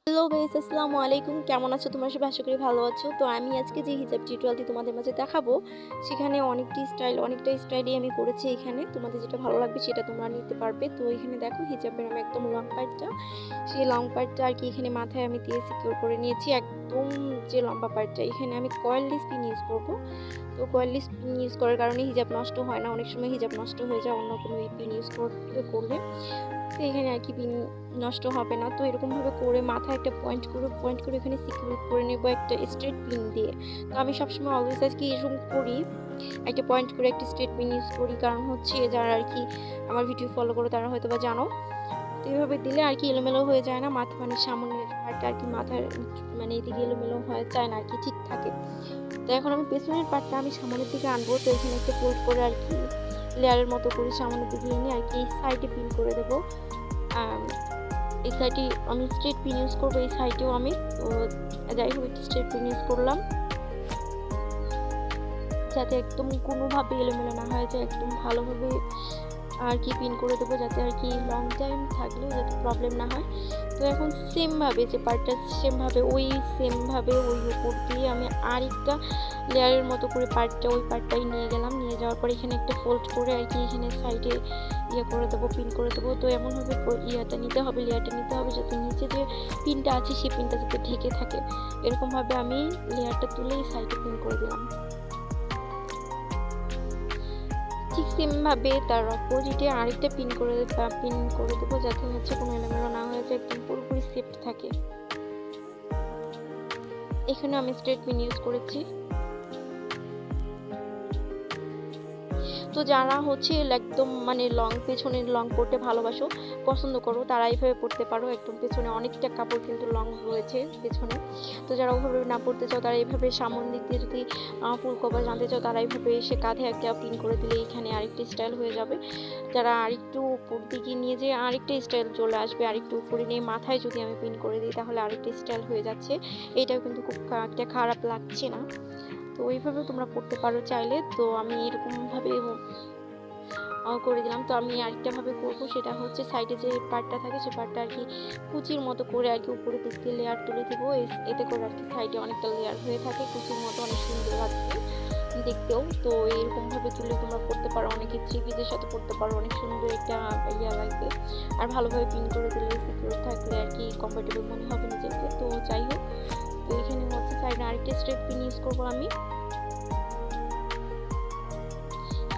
Hello guys, আসসালামু আলাইকুম। কেমন আছো তোমরা সবাই? আশা করি ভালো আছো। তো আমি আজকে যে হিজাব টিউটোরিয়ালটি তোমাদের মাঝে দেখাবো, সেখানে অনেকটা স্টাইলই আমি করেছি। এখানে তোমাদের যেটা ভালো লাগবে সেটা তোমরা নিতে পারবে। তো এখানে দেখো হিজাবের আমি একদম লং পার্টটা, সেই লং পার্টটা আর কি এখানে মাথায় আমি দিয়ে সিকিউর করে নিয়েছি। একদম যে লম্বা পার্টটা এখানে আমি কয়েললেস পিন ইউজ করবো। তো কয়েললেস পিন ইউজ করার কারণে হিজাব নষ্ট হয় না। অনেক সময় হিজাব নষ্ট হয়ে যায় অন্য কোনো পিন ইউজ করলে। তো এখানে আর কি পিন নষ্ট হবে না। তো এরকমভাবে করে মাথায় একটা পয়েন্ট করে এখানে সিকিউর করে নেব একটা স্ট্রেট পিন দিয়ে। তো আমি সবসময় অলওয়েজ আর কি এরকম করি, একটা পয়েন্ট করে একটা স্ট্রেট পিন ইউজ করি। কারণ হচ্ছে যারা আর কি আমার ভিডিও ফলো করো তারা হয়তো বা জানো। তো এইভাবে দিলে আর কি এলোমেলো হয়ে যায় না, মাথা মানে সামনের পার্টটা আর কি মাথার মানে এদিকে এলোমেলো হয়ে যায় না আর কি, ঠিক থাকে। তো এখন আমি পেছনের পার্টটা আমি সামনের দিকে আনবো। তো এখানে একটা ফোল্ড করে আর কি লেয়ারের মতো করে সামনের দিকে এনে আর কি এই সাইডে পিন করে দেবো। এই সাইডে আমি স্ট্রেট পিন ইউজ করবো, এই সাইডেও আমি তো যাই হোক একটু স্ট্রেট পিন ইউজ করলাম, যাতে একদম কোনোভাবে এলোমেলো না হয়ে যায়, একদম ভালোভাবে আর কি পিন করে দেবো, যাতে আর কি লং টাইম থাকলেও যাতে প্রবলেম না হয়। তো এখন সেমভাবে যে পার্টটা সেমভাবে ওই উপর দিয়ে আমি আরেকটা লেয়ারের মতো করে ওই পার্টটাই নিয়ে গেলাম। নিয়ে যাওয়ার পর এখানে একটা ফোল্ড করে আর কি এখানে সাইডে করে দেবো, পিন করে দেবো। তো এমনভাবে লেয়ারটা নিতে হবে যাতে নিচে যে পিনটা আছে সেই পিনটা যাতে ঢেকে থাকে। এরকমভাবে আমি লেয়ারটা তুলে সাইডে পিন করে দিলাম। ঠিক সেমভাবে তার অপোজিটে আরেকটা পিন করে দেবো, যাতে হচ্ছে কোনো এলোমেলো না হয়ে যায়, একদম পুরোপুরি সেফ থাকে। এখানে আমি স্ট্রেট পিন ইউজ করেছি। তো যারা হচ্ছে একদম মানে পেছনে লং পরতে ভালোবাসো, পছন্দ করো, তারা এইভাবে পরতে পারো। একদম পেছনে অনেকটা কাপড় কিন্তু লং রয়েছে পেছনে। তো যারা ওভাবে না পরতে চাও তারা এইভাবে সামন দিক দিয়ে যদি ফুল কভার জানতে চাও তারা এইভাবে এসে কাঁধে একটা পিন করে দিলে এখানে আরেকটা স্টাইল হয়ে যাবে। যারা আরেকটু উপর দিকে নিয়ে যে আরেকটা স্টাইল চলে আসবে, আরেকটু উপরে নিয়ে মাথায় যদি আমি পিন করে দিই তাহলে আরেকটা স্টাইল হয়ে যাচ্ছে। এইটাও কিন্তু খুব একটা খারাপ লাগছে না। তো ওইভাবে তোমরা পড়তে পারো চাইলে। তো আমি এরকমভাবে করে দিলাম। তো আমি আরেকটা ভাবে করবো, সেটা হচ্ছে সাইডে যে পার্টটা থাকে সেই পার্টটা আর কি কুচির মতো করে আর কি উপরে দিক দিয়ে লেয়ার তুলে দেবো। এতে করে আর কি সাইডে অনেকটা লেয়ার হয়ে থাকে, কুচির মতো অনেক সুন্দর লাগছে দেখতেও। তো এরকমভাবে তুলে তোমরা পড়তে পারো, অনেকে থ্রি পিসের সাথে পড়তে পারো, অনেক সুন্দর একটা লাগবে। আর ভালোভাবে পিন করে দিলে সিকিউর থাকলে আর কি কমফোর্টেবল মনে হবে নিজেকে। তো যাই হোক, তো এখানে হচ্ছে সাইডে আরেকটা স্ট্রেট পিন ইউজ করবো আমি।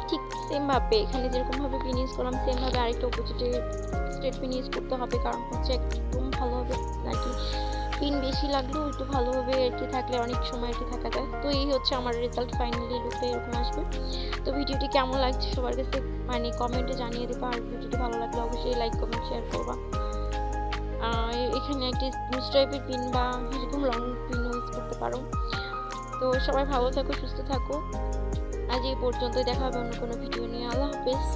ঠিক সেমভাবে এখানে যেরকমভাবে পিন ইউজ করলাম সেমভাবে আরেকটা অপোজিটে স্ট্রেট পিন ইউজ করতে হবে। কারণ হচ্ছে একদম ভালোভাবে আর কি পিন বেশি লাগলেও একটু ভালোভাবে আর কি থাকলে অনেক সময় আর কি থাকা যায়। তো এই হচ্ছে আমার রেজাল্ট, ফাইনালি লুকটা এরকম আসবে। তো ভিডিওটি কেমন লাগছে সবার কাছে মানে কমেন্টে জানিয়ে দেবো। আর ভিডিওটি ভালো লাগলে অবশ্যই লাইক কমেন্ট শেয়ার করবা। এখানে একটি লুজ টাইপের পিন বা এরকম লং পিন ইউজ করতে পারো। তো সবাই ভালো থাকো, সুস্থ থাকো। আজ এই পর্যন্তই, দেখা হবে অন্য কোনো ভিডিও নিয়ে। আল্লাহ হাফেজ।